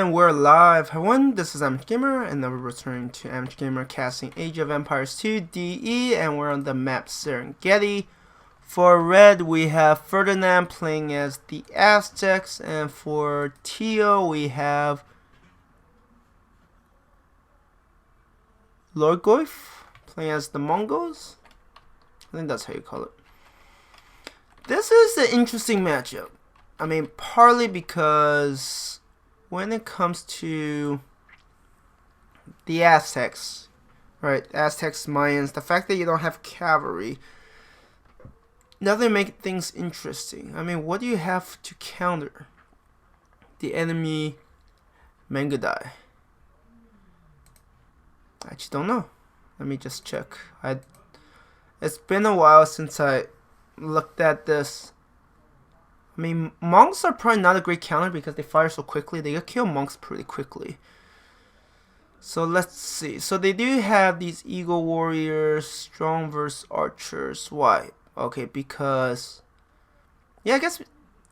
And we're live. Hi everyone, this is amateurgamer, and now we're returning to amateurgamer casting Age of Empires 2 DE, and we're on the map Serengeti. For red, we have Ferdinand playing as the Aztecs, and for teal, we have Lorgoif playing as the Mongols. I think that's how you call it. This is an interesting matchup. I mean, partly because when it comes to the Aztecs, right? Aztecs, Mayans, the fact that you don't have cavalry doesn't make things interesting. I mean, what do you have to counter the enemy Mangudai? I actually don't know. Let me just check. It's been a while since I looked at this. I mean, monks are probably not a great counter because they fire so quickly. They can kill monks pretty quickly. So let's see. So they do have these eagle warriors, strong versus archers. Why? Okay, because yeah, I guess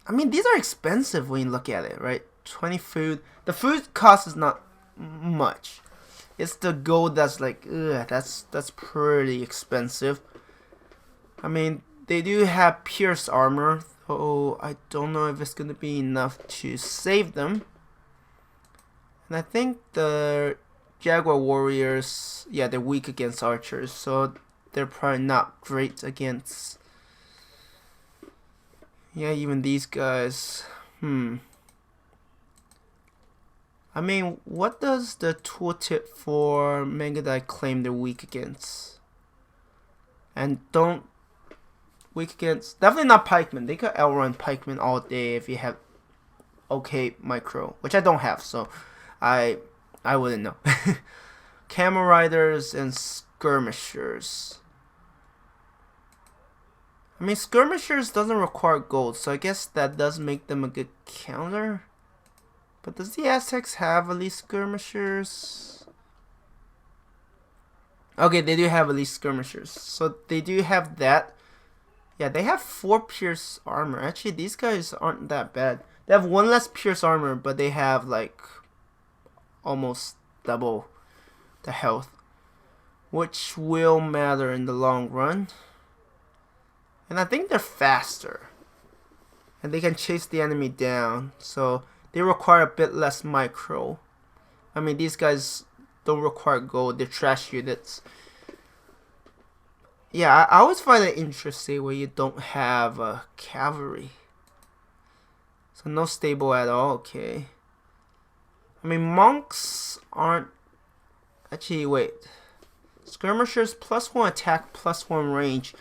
I mean these are expensive when you look at it, right? 20 food. The food cost is not much. It's the gold that's like, ugh, that's pretty expensive. I mean, they do have pierced armor. Oh, I don't know if it's going to be enough to save them. And I think the Jaguar warriors, yeah, they're weak against archers, so they're probably not great against, yeah, even these guys. I mean, what does the tooltip for Mangudai claim they're weak against? And don't weak against, definitely not pikemen. They could outrun pikemen all day if you have okay micro, which I don't have, so I wouldn't know. Camel riders and skirmishers. I mean, skirmishers doesn't require gold, so I guess that does make them a good counter. But does the Aztecs have elite skirmishers? Okay, they do have elite skirmishers, so they do have that. Yeah, they have 4 pierce armor. Actually, these guys aren't that bad. They have 1 less pierce armor, but they have like almost double the health, which will matter in the long run. And I think they're faster, and they can chase the enemy down, so they require a bit less micro. I mean, these guys don't require gold. They're trash units. Yeah, I always find it interesting when you don't have cavalry. So no stable at all, okay. I mean, monks aren't... Actually, wait. Skirmishers +1 attack, +1 range.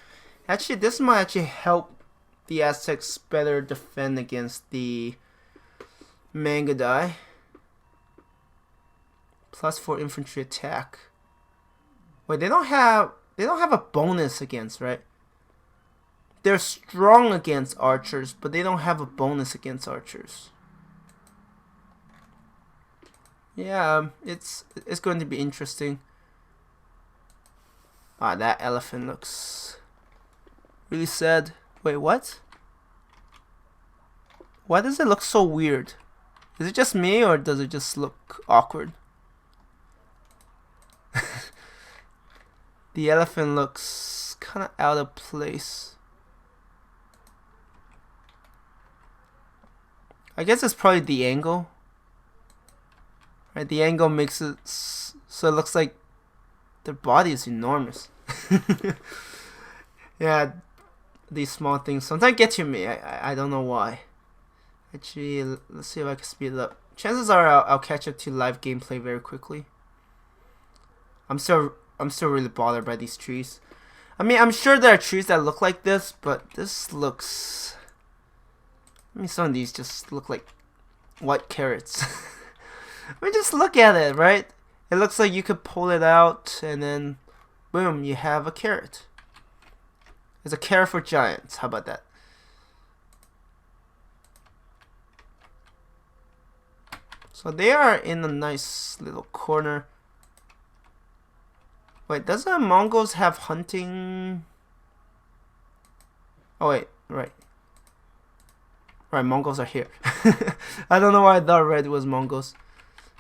Actually, this might actually help the Aztecs better defend against the Mangudai. +4 infantry attack. Wait, they don't have a bonus against, right? They're strong against archers, but they don't have a bonus against archers. Yeah, it's going to be interesting. Ah, that elephant looks really sad. Wait, what? Why does it look so weird? Is it just me, or does it just look awkward? The elephant looks kind of out of place. I guess it's probably the angle. Right, the angle makes it so it looks like their body is enormous. Yeah, these small things sometimes get to me. I don't know why. Actually, let's see if I can speed it up. Chances are I'll catch up to live gameplay very quickly. I'm still really bothered by these trees. I mean, I'm sure there are trees that look like this, but this looks... I mean, some of these just look like white carrots. I mean, just look at it, right? It looks like you could pull it out, and then, boom, you have a carrot. It's a carrot for giants. How about that? So they are in a nice little corner. Wait, doesn't the Mongols have hunting? Oh wait, right. Right, Mongols are here. I don't know why I thought red was Mongols.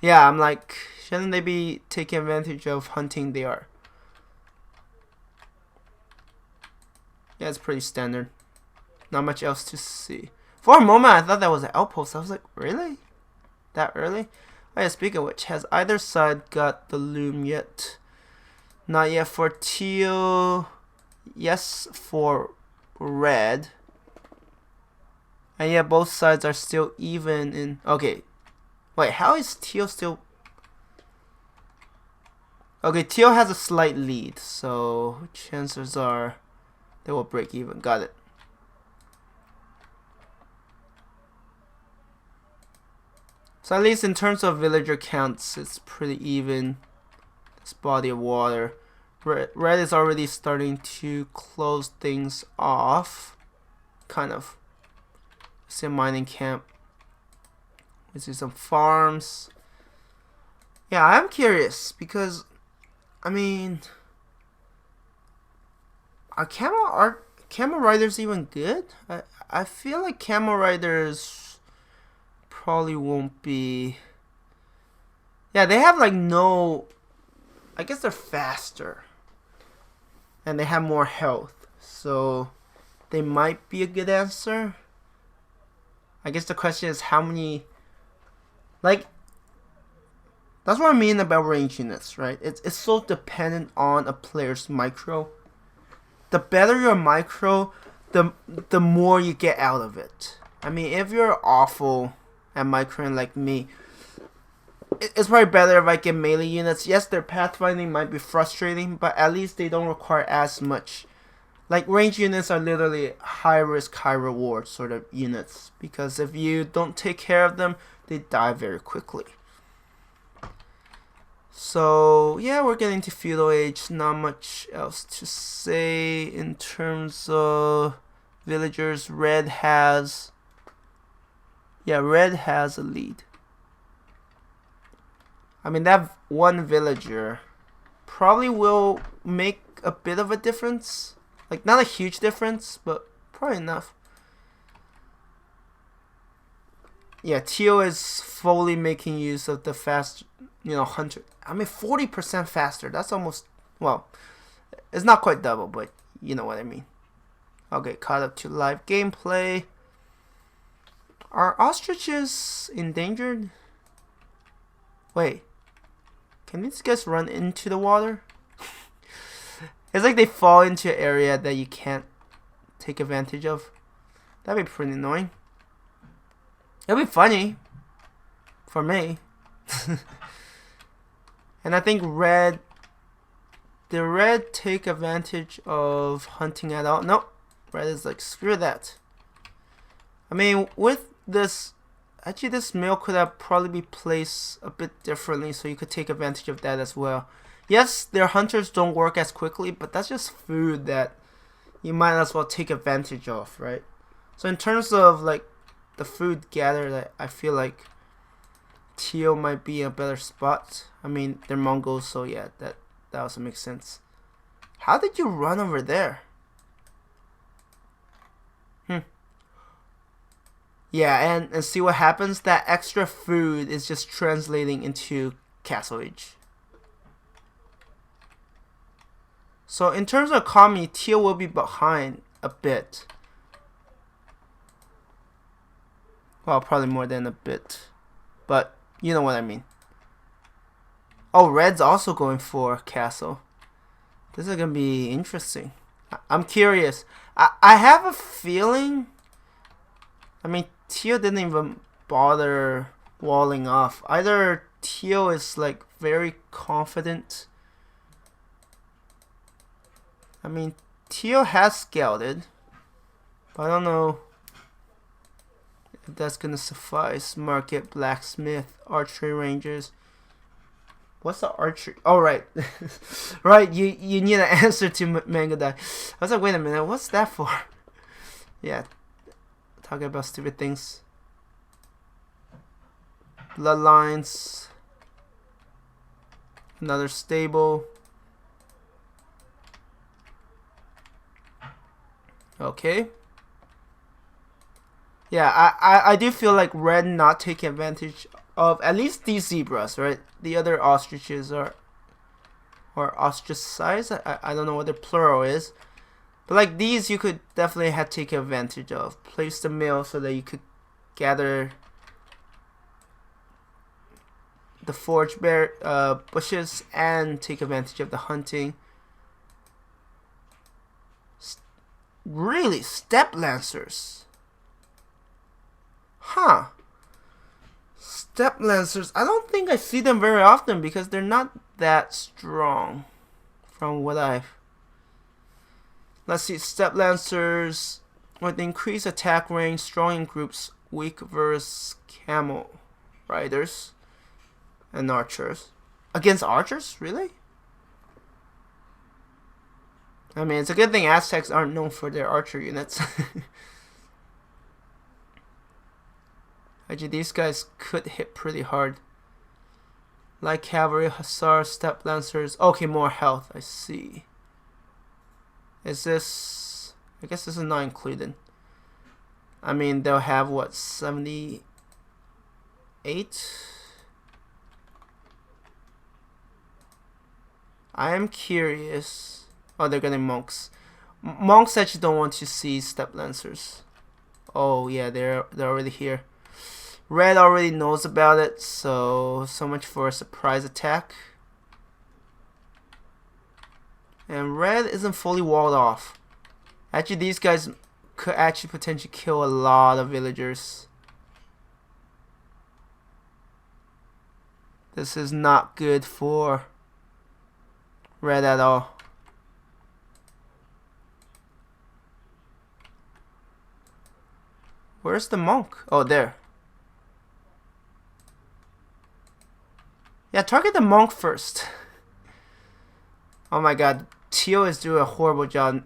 Yeah, I'm like, shouldn't they be taking advantage of hunting they are? Yeah, it's pretty standard. Not much else to see. For a moment, I thought that was an outpost. I was like, really? That early? Oh yeah, speaking of which, has either side got the loom yet? Not yet for teal. Yes for red. And yeah, both sides are still even in... Okay. Wait, how is teal still... Okay, teal has a slight lead, so chances are they will break even. Got it. So at least in terms of villager counts, it's pretty even. This body of water. Red is already starting to close things off. Kind of. See a mining camp. We see some farms. Yeah, I'm curious because, I mean, are camel riders even good? I feel like camel riders probably won't be. Yeah, they have like no. I guess they're faster, and they have more health, so they might be a good answer. I guess the question is how many. Like, that's what I mean about range units, right? It's so dependent on a player's micro. The better your micro, the more you get out of it. I mean, if you're awful at microing like me, it's probably better if I get melee units. Yes, their pathfinding might be frustrating, but at least they don't require as much. Like, range units are literally high risk, high reward sort of units. Because if you don't take care of them, they die very quickly. So, yeah, we're getting to feudal age. Not much else to say in terms of villagers. Red has a lead. I mean, that one villager probably will make a bit of a difference. Like, not a huge difference, but probably enough. Yeah, Tio is fully making use of the fast, hunter. I mean, 40% faster. That's almost, well, it's not quite double, but you know what I mean. Okay, caught up to live gameplay. Are ostriches endangered? Wait. Can these guys run into the water? It's like they fall into an area that you can't take advantage of. That'd be pretty annoying. It'll be funny. For me. And I think the red take advantage of hunting at all. Nope. Red is like, screw that. I mean, with this, actually this mill could have probably be placed a bit differently so you could take advantage of that as well. Yes, their hunters don't work as quickly, but that's just food that you might as well take advantage of, right? So in terms of like the food gathered, I feel like Teal might be a better spot. I mean, they're Mongols, so yeah, that also makes sense. How did you run over there? Yeah, and see what happens? That extra food is just translating into Castle Age. So in terms of economy, Teal will be behind a bit. Well, probably more than a bit. But you know what I mean. Oh, Red's also going for Castle. This is going to be interesting. I'm curious. I have a feeling... I mean, Teal didn't even bother walling off. Either Teal is like very confident. I mean, Teal has scouted, but I don't know if that's gonna suffice. Market, blacksmith, archery rangers. What's the archery? Oh, right. Right, you need an answer to Mangadai. I was like, wait a minute, what's that for? Yeah. Talking about stupid things. Bloodlines. Another stable. Okay. Yeah, I do feel like Red not taking advantage of at least these zebras, right? The other ostriches are ostracized. I don't know what the plural is. But like these, you could definitely have to take advantage of. Place the meal so that you could gather the forage bushes and take advantage of the hunting. Really, steppe lancers? Huh. Steppe lancers. I don't think I see them very often because they're not that strong. From what I've. Let's see, steppe lancers with increased attack range, strong in groups, weak versus camel riders and archers. Against archers? Really? I mean, it's a good thing Aztecs aren't known for their archer units. Actually, these guys could hit pretty hard. Light cavalry, hussars, steppe lancers. Okay, more health, I see. Is this... I guess this is not included. I mean, they'll have, what, 78? I am curious. Oh, they're getting monks. Monks actually don't want to see steppe lancers. Oh, yeah, they're already here. Red already knows about it, so much for a surprise attack. And red isn't fully walled off. Actually, these guys could actually potentially kill a lot of villagers. This is not good for red at all. Where's the monk? Oh, there. Yeah, target the monk first. Oh my god, Teal is doing a horrible job.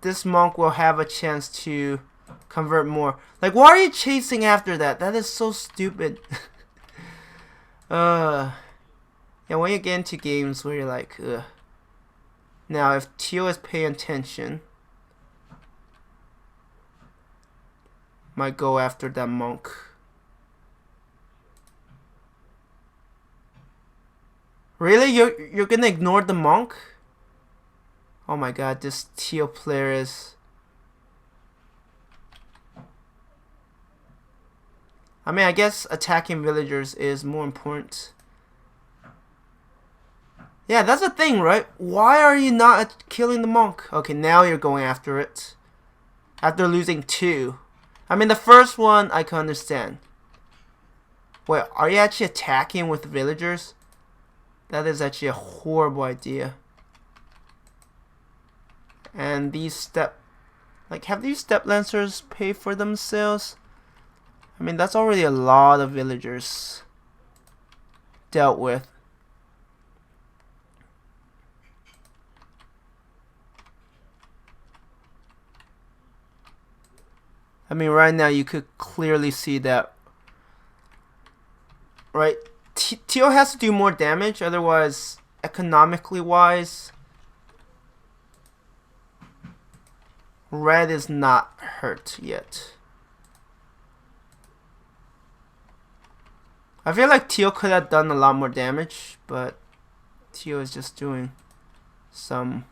This monk will have a chance to convert more. Like, why are you chasing after that? That is so stupid. Yeah, when you get into games where you're like, ugh. Now, if Teal is paying attention, might go after that monk. Really? You're gonna ignore the monk? Oh my god, this Teal player is... I mean, I guess attacking villagers is more important. Yeah, that's the thing, right? Why are you not killing the monk? Okay, now you're going after it. After losing 2. I mean, the first one I can understand. Wait, are you actually attacking with villagers? That is actually a horrible idea. And these have these steppe lancers pay for themselves? I mean, that's already a lot of villagers dealt with. I mean, right now you could clearly see that, right? Teal has to do more damage, otherwise, economically wise, red is not hurt yet. I feel like Teal could have done a lot more damage, but Teal is just doing some,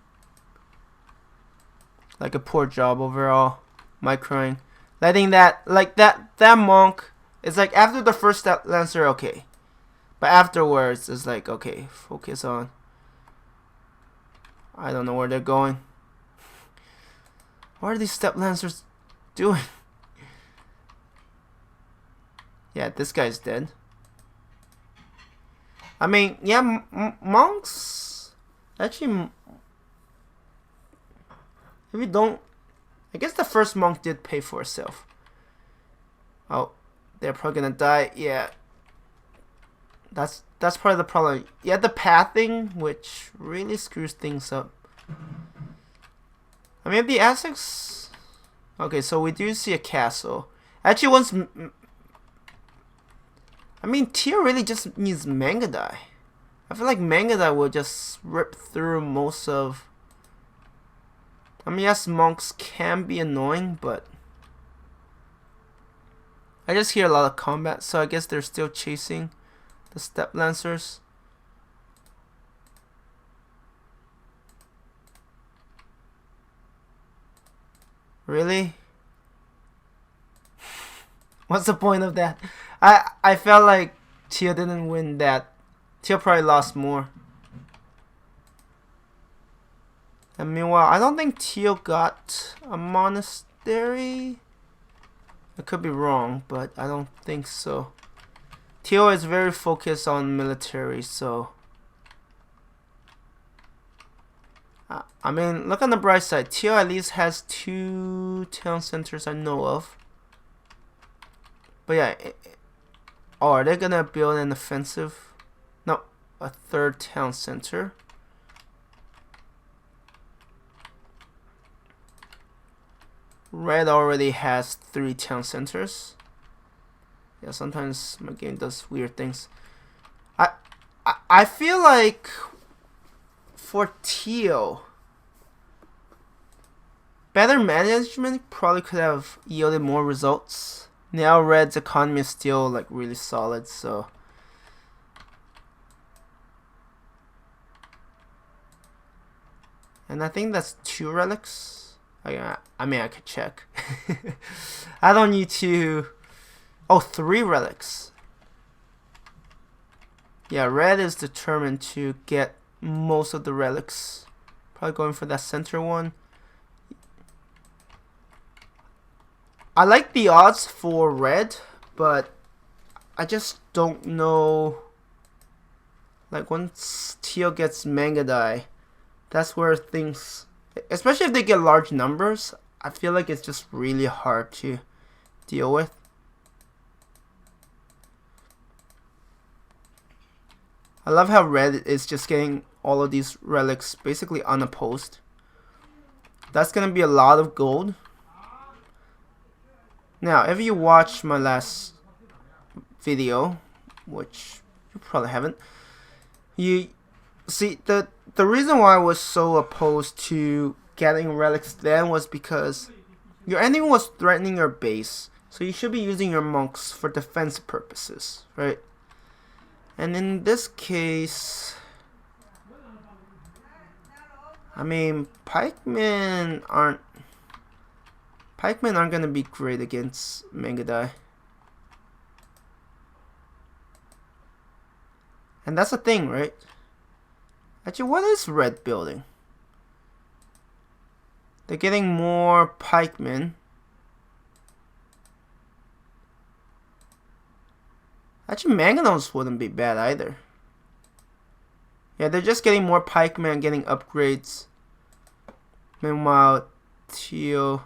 like, a poor job overall, microing. Letting that, like, that monk is like, after the first steppe lancer, okay. But afterwards, it's like, okay, focus on. I don't know where they're going. What are these steppe lancers doing? Yeah, this guy's dead. I mean, yeah, monks. Actually, if you don't, I guess the first monk did pay for itself. Oh, they're probably gonna die. Yeah. That's part of the problem. Yeah, the pathing, which really screws things up. I mean, the Aztecs... Okay, so we do see a castle. Actually, once... I mean, Teal really just needs Mangadai. I feel like Mangadai will just rip through most of... I mean, yes, monks can be annoying, but... I just hear a lot of combat, so I guess they're still chasing. The step lancers. Really? What's the point of that? I felt like Teal didn't win that. Teal probably lost more. And meanwhile, I don't think Teal got a monastery. I could be wrong, but I don't think so. Teal is very focused on military, so... I mean, look on the bright side. Teal at least has 2 town centers I know of. But yeah, oh, are they gonna build an offensive? No, a 3rd town center. Red already has 3 town centers. Yeah, sometimes my game does weird things. I feel like for Teal, better management probably could have yielded more results. Now Red's economy is still like really solid, so and I think that's 2 relics. I mean, I could check. I don't need to. Oh, 3 relics. Yeah, Red is determined to get most of the relics. Probably going for that center one. I like the odds for Red, but I just don't know. Like, once Teal gets Mangadai, that's where things, especially if they get large numbers, I feel like it's just really hard to deal with. I love how Red is just getting all of these relics basically unopposed. That's gonna be a lot of gold. Now, if you watch my last video, which you probably haven't, you see the reason why I was so opposed to getting relics then was because your enemy was threatening your base, so you should be using your monks for defensive purposes, right? And in this case, I mean, pikemen aren't gonna be great against Mangadai. And that's the thing, right? Actually, what is Red building? They're getting more pikemen. Actually, mangonels wouldn't be bad either. Yeah, they're just getting more pikemen, getting upgrades. Meanwhile, Teal.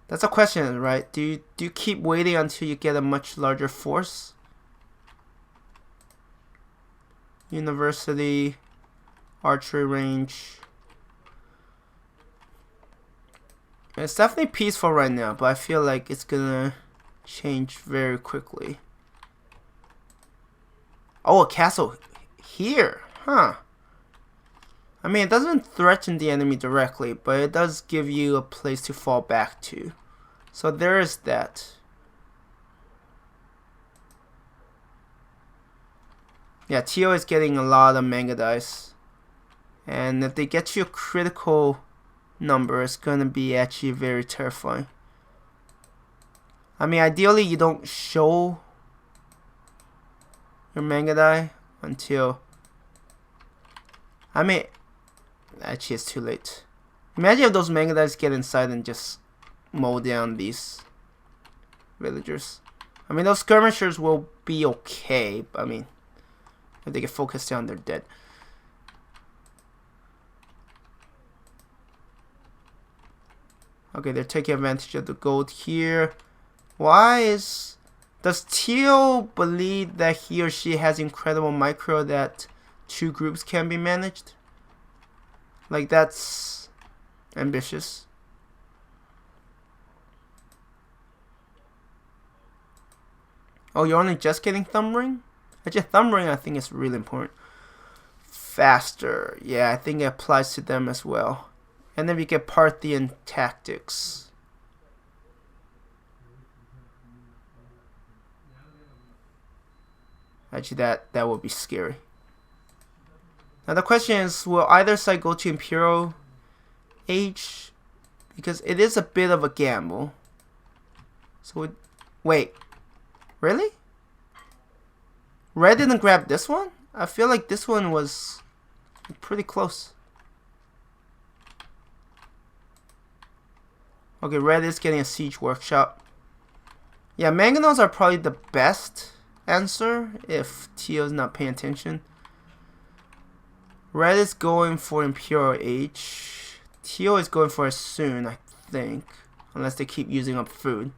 That's a question, right? Do you keep waiting until you get a much larger force? University, archery range. It's definitely peaceful right now, but I feel like it's gonna change very quickly. Oh, a castle here, huh? I mean, it doesn't threaten the enemy directly, but it does give you a place to fall back to. So there is that. Yeah, Teal is getting a lot of manga dice. And if they get you a critical number, it's gonna be actually very terrifying. I mean, ideally you don't show your manga die until, I mean, actually it's too late. Imagine if those manga dice get inside and just mow down these villagers. I mean, those skirmishers will be okay, but I mean, if they get focused down, they're dead. Okay, they're taking advantage of the gold here. Does Teal believe that he or she has incredible micro that 2 groups can be managed? Like, that's ambitious. Oh, you're only just getting thumb ring? Actually, thumb ring I think is really important. Faster. Yeah, I think it applies to them as well. And then we get Parthian tactics. Actually, that would be scary. Now the question is, will either side go to Imperial Age? Because it is a bit of a gamble. So wait, really? Red didn't grab this one? I feel like this one was pretty close. Okay, red is getting a siege workshop. Yeah, mangonels are probably the best answer if Teal's not paying attention. Red is going for Imperial Age. Teal is going for it soon, I think. Unless they keep using up food.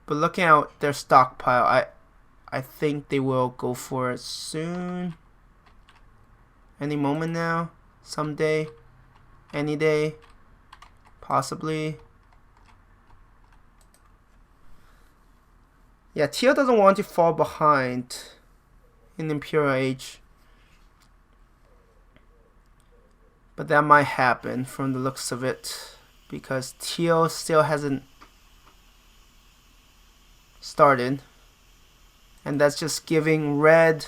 But looking at their stockpile, I think they will go for it soon. Any moment now. Someday. Any day. Possibly. Yeah, Teal doesn't want to fall behind in Imperial Age. But that might happen from the looks of it. Because Teal still hasn't started. And that's just giving red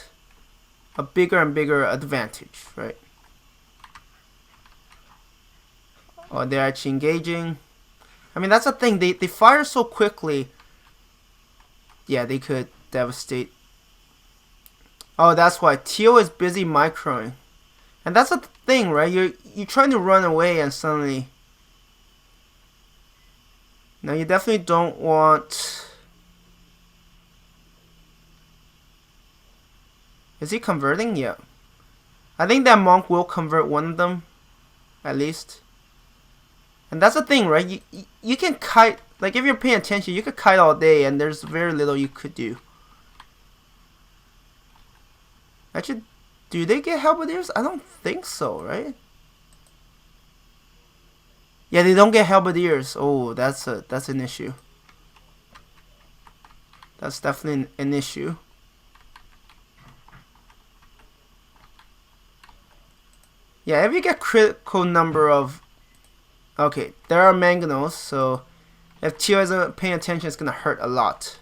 a bigger and bigger advantage, right? Oh, they're actually engaging. I mean, that's the thing. They fire so quickly. Yeah, they could devastate. Oh, that's why. Teal is busy microing. And that's the thing, right? You're trying to run away and suddenly... Now, you definitely don't want... Is he converting? Yeah. I think that monk will convert one of them. At least. And that's the thing, right? You can kite, like if you're paying attention, you could kite all day and there's very little you could do. Actually, do they get halberdiers? I don't think so, right? Yeah, they don't get halberdiers. Oh, that's an issue. That's definitely an issue. Yeah, if you get critical number of... Okay, there are mangonels, so if Teal isn't paying attention, it's going to hurt a lot.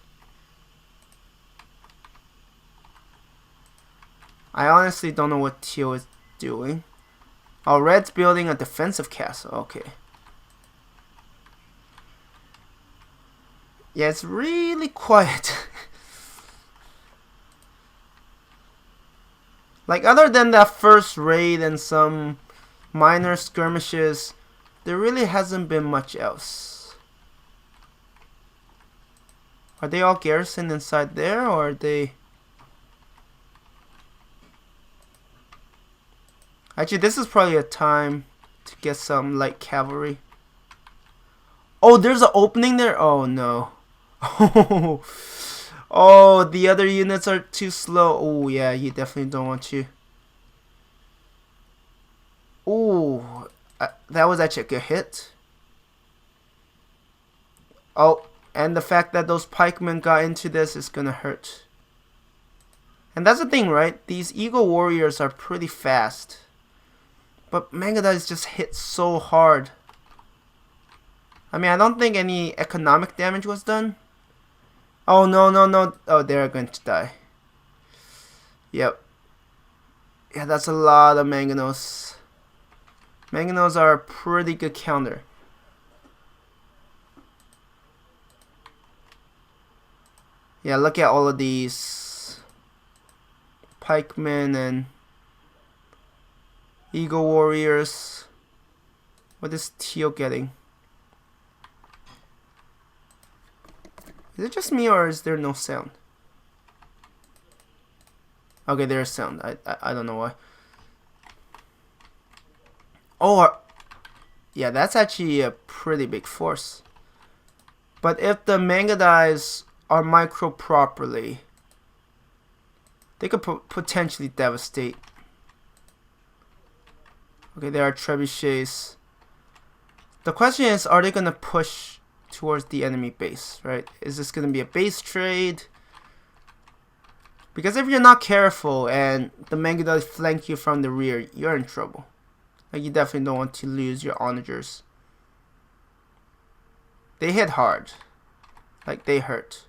I honestly don't know what Teal is doing. Oh, red's building a defensive castle. Okay. Yeah, it's really quiet. Like, other than that first raid and some minor skirmishes, there really hasn't been much else. Are they all garrisoned inside there, or are they... Actually, this is probably a time to get some light cavalry. Oh, there's an opening there? Oh, no. Oh, the other units are too slow. Oh, yeah, you definitely don't want to. Oh, that was actually a good hit. Oh, and the fact that those pikemen got into this is gonna hurt. And that's the thing, right? These Eagle Warriors are pretty fast. But Mangadice just hit so hard. I mean, I don't think any economic damage was done. Oh, no, no, no. Oh, they're going to die. Yep. Yeah, that's a lot of mangonels. Mangonels are a pretty good counter. Yeah, look at all of these pikemen and Eagle Warriors. What is Teal getting? Is it just me, or is there no sound? Okay, there's sound. I don't know why. Oh, yeah, that's actually a pretty big force. But if the Mangadice are micro properly, they could potentially devastate. Okay, there are trebuchets. The question is, are they gonna push towards the enemy base, right? Is this gonna be a base trade? Because if you're not careful and the Mangadice flank you from the rear, you're in trouble. Like, you definitely don't want to lose your onagers. They hit hard. Like, they hurt.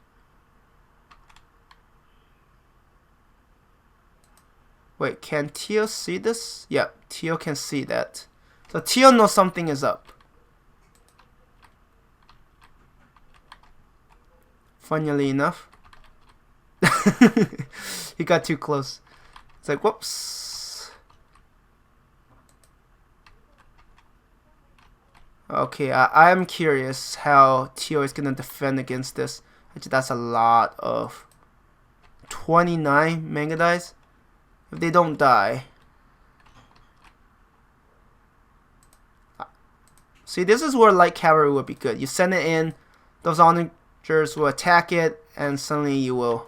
Wait, can Tio see this? Yep, Tio can see that. So Tio knows something is up. Funnily enough. He got too close. It's like, whoops. Okay, I'm curious how Tio is gonna defend against this. Actually, that's a lot of 29 Manga Dice. If they don't die. See, this is where light cavalry would be good. You send it in, those onagers will attack it, and suddenly you will.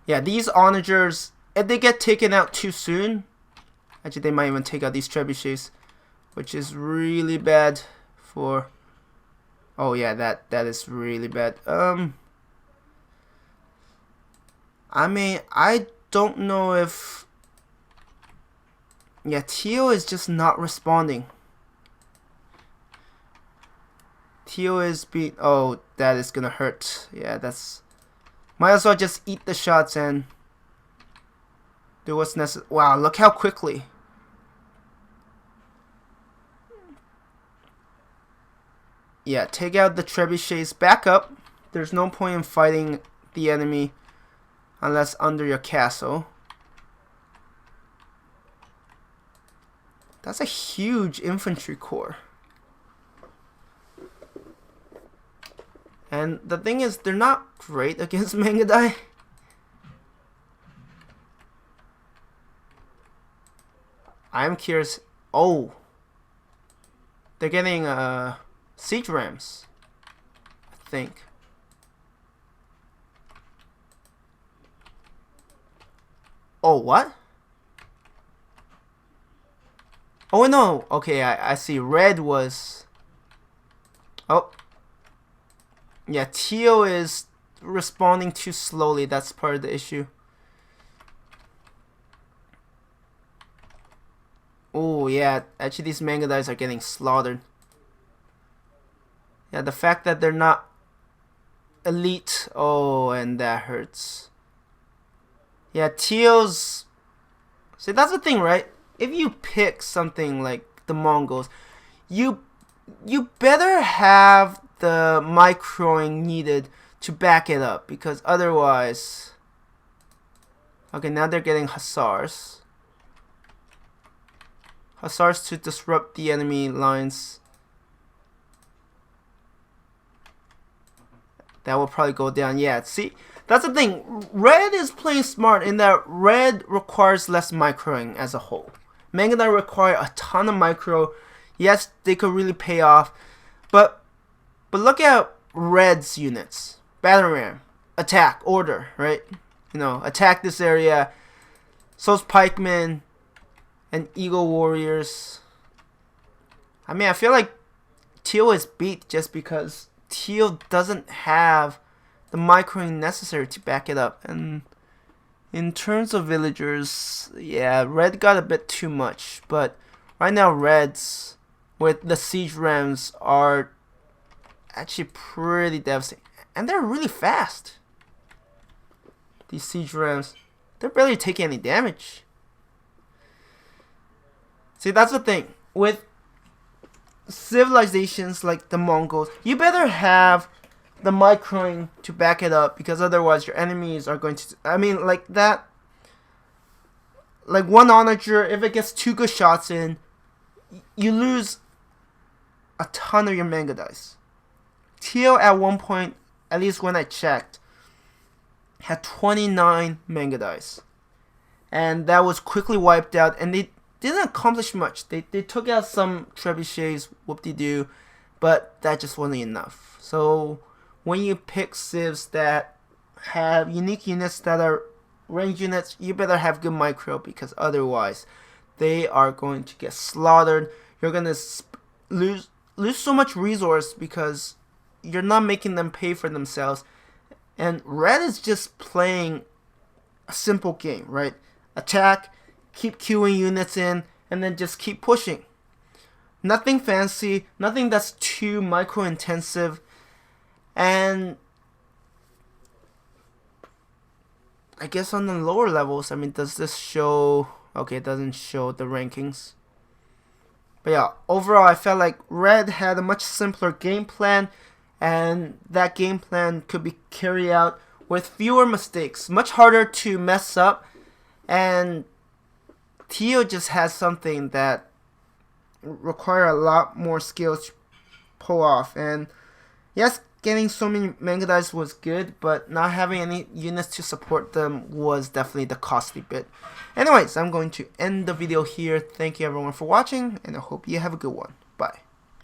Yeah, these onagers, if they get taken out too soon, actually they might even take out these trebuchets, which is really bad for. Oh yeah, that is really bad. I mean, I don't know if. Yeah, Tio is just not responding. Tio is beat. Oh, that is gonna hurt. Yeah, that's. Might as well just eat the shots and do what's necessary. Wow, look how quickly. Yeah, take out the trebuchets. Back up. There's no point in fighting the enemy unless under your castle. That's a huge infantry corps. And the thing is, they're not great against Manga Dai. I'm curious. Oh, they're getting siege rams, I think. Oh, what? Oh no. Okay, I see. Red was. Oh. Yeah, Tio is responding too slowly. That's part of the issue. Oh yeah, actually these Manga Dice are getting slaughtered. Yeah, the fact that they're not elite. Oh, and that hurts. Yeah, Tio's. See, that's the thing, right? If you pick something like the Mongols, you better have the microing needed to back it up, because otherwise. Okay, now they're getting hussars. Hussars to disrupt the enemy lines. That will probably go down. Yeah, see, that's the thing. Red is playing smart in that red requires less microing as a whole. Manga Dai require a ton of micro. Yes, they could really pay off, but look at red's units. Battle ram, attack, order, right? You know, attack this area. So's pikemen and eagle warriors. I mean, I feel like Teal is beat just because Teal doesn't have the microing necessary to back it up. And in terms of villagers, yeah, red got a bit too much. But right now, reds with the siege rams are actually pretty devastating. And they're really fast. These siege rams, they're barely taking any damage. See, that's the thing. With civilizations like the Mongols, you better have the microing to back it up, because otherwise your enemies are going to. I mean, like that. Like one onager, if it gets 2 good shots in, you lose a ton of your Manga Dice. Teal at one point, at least when I checked, had 29 Manga Dice. And that was quickly wiped out, and they didn't accomplish much. They took out some trebuchets, whoop-de-doo, but that just wasn't enough. So when you pick civs that have unique units that are range units, you better have good micro, because otherwise they are going to get slaughtered. You're going to lose so much resource because you're not making them pay for themselves. And red is just playing a simple game, right? Attack, keep queuing units in, and then just keep pushing. Nothing fancy, nothing that's too micro intensive. And I guess on the lower levels, I mean, does this show? Okay, it doesn't show the rankings. But yeah, overall, I felt like Red had a much simpler game plan, and that game plan could be carried out with fewer mistakes, much harder to mess up, and Teal just has something that require a lot more skills to pull off. And yes, getting so many Mangudais was good, but not having any units to support them was definitely the costly bit. Anyways, I'm going to end the video here. Thank you everyone for watching, and I hope you have a good one.